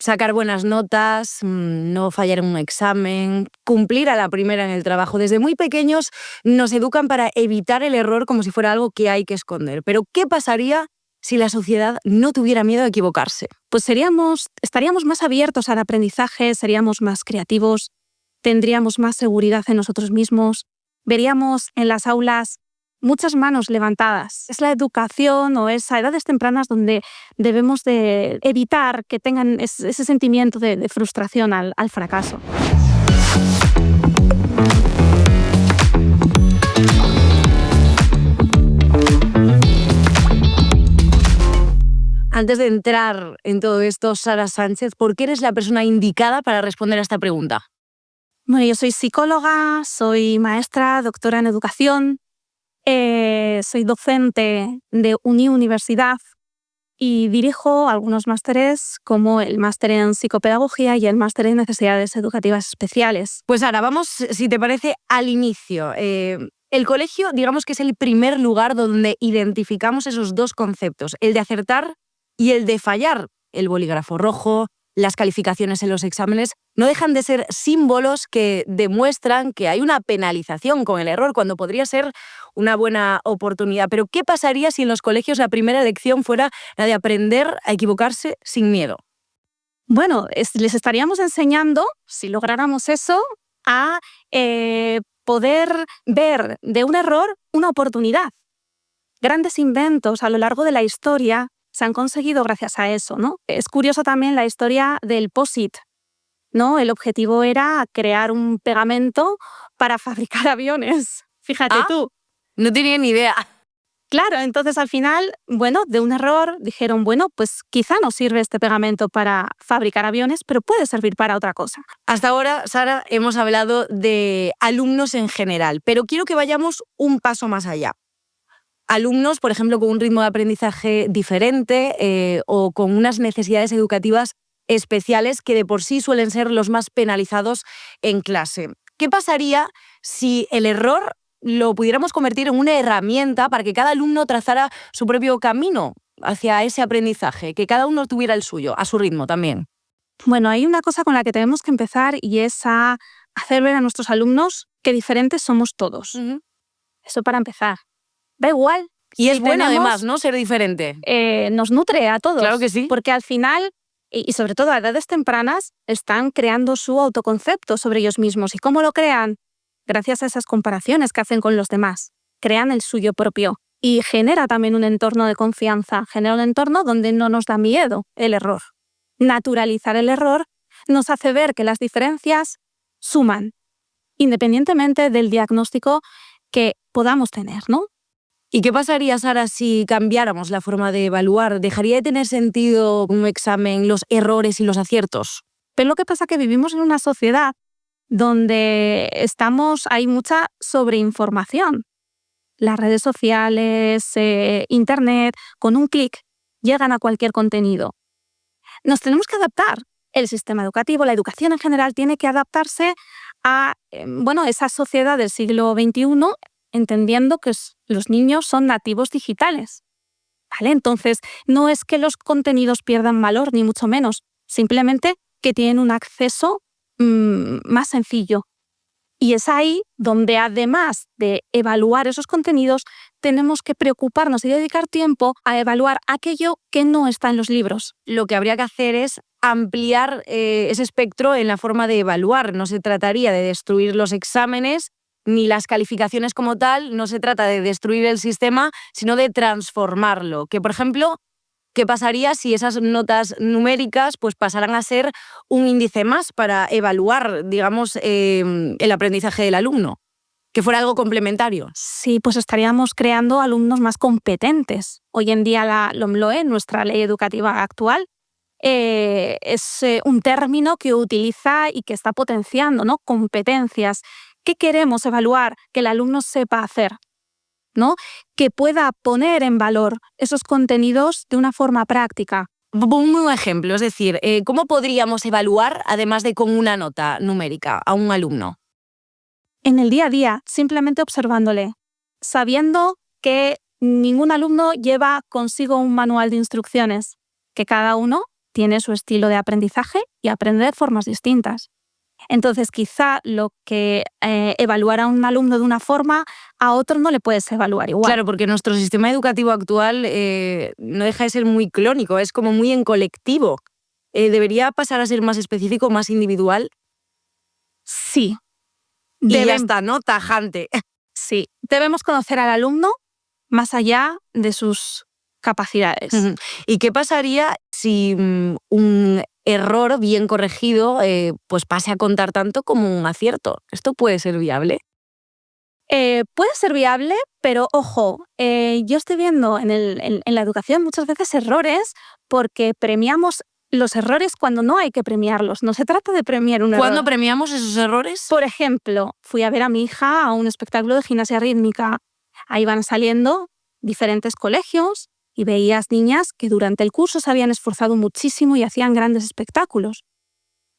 sacar buenas notas, no fallar en un examen, cumplir a la primera en el trabajo. Desde muy pequeños nos educan para evitar el error como si fuera algo que hay que esconder. Pero ¿qué pasaría si la sociedad no tuviera miedo a equivocarse? Pues estaríamos más abiertos al aprendizaje, seríamos más creativos, tendríamos más seguridad en nosotros mismos, veríamos en las aulas muchas manos levantadas. Es la educación o es a edades tempranas donde debemos de evitar que tengan ese sentimiento de frustración al fracaso. Antes de entrar en todo esto, Sara Sánchez, ¿por qué eres la persona indicada para responder a esta pregunta? Bueno, yo soy psicóloga, soy maestra, doctora en educación, soy docente de Universidad y dirijo algunos másteres como el máster en psicopedagogía y el máster en necesidades educativas especiales. Pues ahora vamos, si te parece, al inicio. El colegio, digamos que es el primer lugar donde identificamos esos dos conceptos, el de acertar y el de fallar. El bolígrafo rojo, las calificaciones en los exámenes, no dejan de ser símbolos que demuestran que hay una penalización con el error, cuando podría ser una buena oportunidad. Pero ¿qué pasaría si en los colegios la primera lección fuera la de aprender a equivocarse sin miedo? Bueno, les estaríamos enseñando, si lográramos eso, a poder ver de un error una oportunidad. Grandes inventos a lo largo de la historia se han conseguido gracias a eso, ¿no? Es curioso también la historia del POSIT, ¿no? El objetivo era crear un pegamento para fabricar aviones. Fíjate tú. No tenía ni idea. Claro, entonces al final, bueno, de un error dijeron, bueno, pues quizá no sirve este pegamento para fabricar aviones, pero puede servir para otra cosa. Hasta ahora, Sara, hemos hablado de alumnos en general, pero quiero que vayamos un paso más allá. Alumnos, por ejemplo, con un ritmo de aprendizaje diferente o con unas necesidades educativas especiales que de por sí suelen ser los más penalizados en clase. ¿Qué pasaría si el error lo pudiéramos convertir en una herramienta para que cada alumno trazara su propio camino hacia ese aprendizaje, que cada uno tuviera el suyo, a su ritmo también? Bueno, hay una cosa con la que tenemos que empezar y es a hacer ver a nuestros alumnos que diferentes somos todos. Uh-huh. Eso para empezar. Da igual. Y es bueno además, ¿no? Ser diferente. Nos nutre a todos. Claro que sí. Porque al final, y sobre todo a edades tempranas, están creando su autoconcepto sobre ellos mismos. ¿Y cómo lo crean? Gracias a esas comparaciones que hacen con los demás. Crean el suyo propio. Y genera también un entorno de confianza. Genera un entorno donde no nos da miedo el error. Naturalizar el error nos hace ver que las diferencias suman, independientemente del diagnóstico que podamos tener, ¿no? ¿Y qué pasaría, Sara, si cambiáramos la forma de evaluar? ¿Dejaría de tener sentido un examen, los errores y los aciertos? Pero lo que pasa es que vivimos en una sociedad donde hay mucha sobreinformación. Las redes sociales, Internet, con un clic llegan a cualquier contenido. Nos tenemos que adaptar. El sistema educativo, la educación en general, tiene que adaptarse a esa sociedad del siglo XXI, entendiendo que los niños son nativos digitales. ¿Vale? Entonces, no es que los contenidos pierdan valor, ni mucho menos. Simplemente que tienen un acceso más sencillo. Y es ahí donde, además de evaluar esos contenidos, tenemos que preocuparnos y dedicar tiempo a evaluar aquello que no está en los libros. Lo que habría que hacer es ampliar ese espectro en la forma de evaluar. No se trataría de destruir los exámenes ni las calificaciones como tal, no se trata de destruir el sistema, sino de transformarlo. Que, por ejemplo, ¿qué pasaría si esas notas numéricas pues pasaran a ser un índice más para evaluar, digamos, el aprendizaje del alumno? Que fuera algo complementario. Sí, pues estaríamos creando alumnos más competentes. Hoy en día la LOMLOE, nuestra ley educativa actual, es un término que utiliza y que está potenciando, ¿no? Competencias. ¿Qué queremos evaluar? Que el alumno sepa hacer, ¿no? Que pueda poner en valor esos contenidos de una forma práctica. Un ejemplo, es decir, ¿cómo podríamos evaluar, además de con una nota numérica, a un alumno? En el día a día, simplemente observándole, sabiendo que ningún alumno lleva consigo un manual de instrucciones, que cada uno tiene su estilo de aprendizaje y aprende de formas distintas. Entonces, quizá lo que evaluar a un alumno de una forma, a otro no le puedes evaluar igual. Claro, porque nuestro sistema educativo actual no deja de ser muy clónico, es como muy en colectivo. ¿Debería pasar a ser más específico, más individual? Sí. Y ya está, ¿no? Tajante. Sí. Debemos conocer al alumno más allá de sus capacidades. ¿Y qué pasaría si un error bien corregido pues pase a contar tanto como un acierto? ¿Esto puede ser viable? Puede ser viable, pero ojo, yo estoy viendo en la educación muchas veces errores porque premiamos los errores cuando no hay que premiarlos. No se trata de premiar un error. ¿Cuándo premiamos esos errores? Por ejemplo, fui a ver a mi hija a un espectáculo de gimnasia rítmica. Ahí van saliendo diferentes colegios y veías niñas que durante el curso se habían esforzado muchísimo y hacían grandes espectáculos.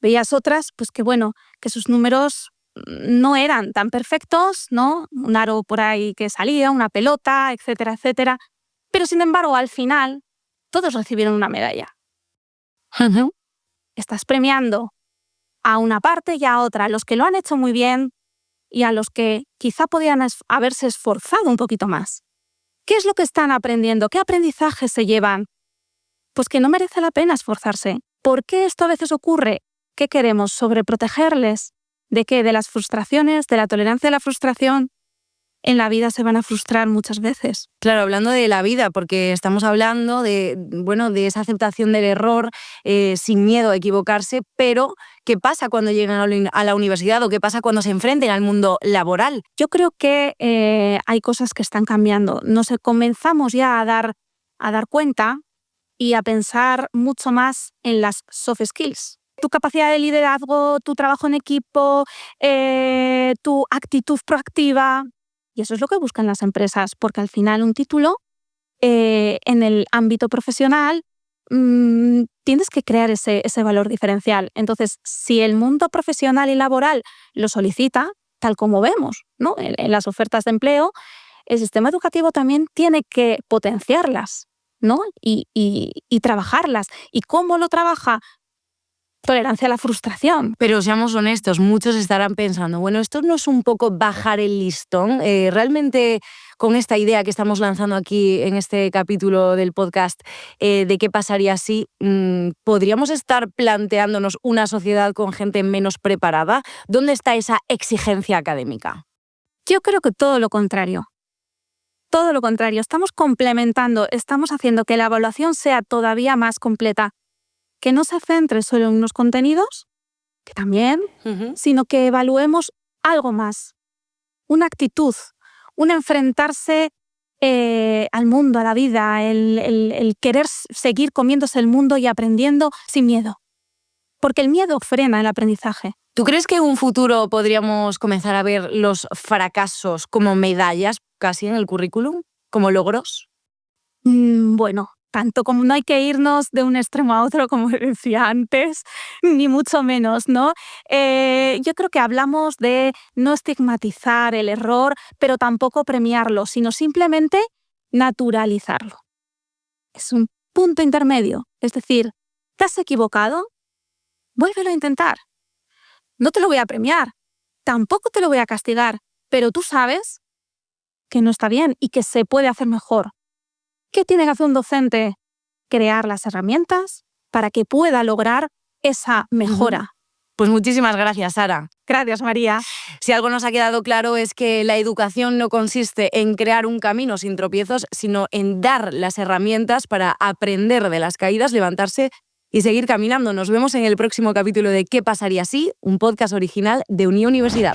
Veías otras, pues que sus números no eran tan perfectos, ¿no? Un aro por ahí que salía, una pelota, etcétera, etcétera. Pero sin embargo, al final, todos recibieron una medalla. Estás premiando a una parte y a otra, a los que lo han hecho muy bien y a los que quizá podían haberse esforzado un poquito más. ¿Qué es lo que están aprendiendo? ¿Qué aprendizajes se llevan? Pues que no merece la pena esforzarse. ¿Por qué esto a veces ocurre? ¿Qué queremos? ¿Sobreprotegerles? ¿De qué? ¿De las frustraciones? ¿De la tolerancia a la frustración? En la vida se van a frustrar muchas veces. Claro, hablando de la vida, porque estamos hablando de esa aceptación del error sin miedo a equivocarse, pero ¿qué pasa cuando llegan a la universidad o qué pasa cuando se enfrenten al mundo laboral? Yo creo que hay cosas que están cambiando. Nos comenzamos ya a dar cuenta y a pensar mucho más en las soft skills. Tu capacidad de liderazgo, tu trabajo en equipo, tu actitud proactiva. Y eso es lo que buscan las empresas, porque al final un título en el ámbito profesional tienes que crear ese valor diferencial. Entonces, si el mundo profesional y laboral lo solicita, tal como vemos, ¿no? En las ofertas de empleo, el sistema educativo también tiene que potenciarlas, ¿no? y trabajarlas. ¿Y cómo lo trabaja? Tolerancia a la frustración. Pero seamos honestos, muchos estarán pensando, bueno, ¿esto no es un poco bajar el listón? Realmente con esta idea que estamos lanzando aquí en este capítulo del podcast de qué pasaría si podríamos estar planteándonos una sociedad con gente menos preparada. ¿Dónde está esa exigencia académica? Yo creo que todo lo contrario. Todo lo contrario. Estamos complementando, estamos haciendo que la evaluación sea todavía más completa. Que no se centre solo en unos contenidos, que también, sino que evaluemos algo más. Una actitud, un enfrentarse al mundo, a la vida, el querer seguir comiéndose el mundo y aprendiendo sin miedo. Porque el miedo frena el aprendizaje. ¿Tú crees que en un futuro podríamos comenzar a ver los fracasos como medallas casi en el currículum, como logros? Bueno, tanto como no hay que irnos de un extremo a otro, como decía antes, ni mucho menos, ¿no? Yo creo que hablamos de no estigmatizar el error, pero tampoco premiarlo, sino simplemente naturalizarlo. Es un punto intermedio, es decir, ¿te has equivocado? Vuélvelo a intentar. No te lo voy a premiar, tampoco te lo voy a castigar, pero tú sabes que no está bien y que se puede hacer mejor. ¿Qué tiene que hacer un docente? Crear las herramientas para que pueda lograr esa mejora. Pues muchísimas gracias, Sara. Gracias, María. Si algo nos ha quedado claro es que la educación no consiste en crear un camino sin tropiezos, sino en dar las herramientas para aprender de las caídas, levantarse y seguir caminando. Nos vemos en el próximo capítulo de ¿Qué pasaría si?, un podcast original de Unión Universidad.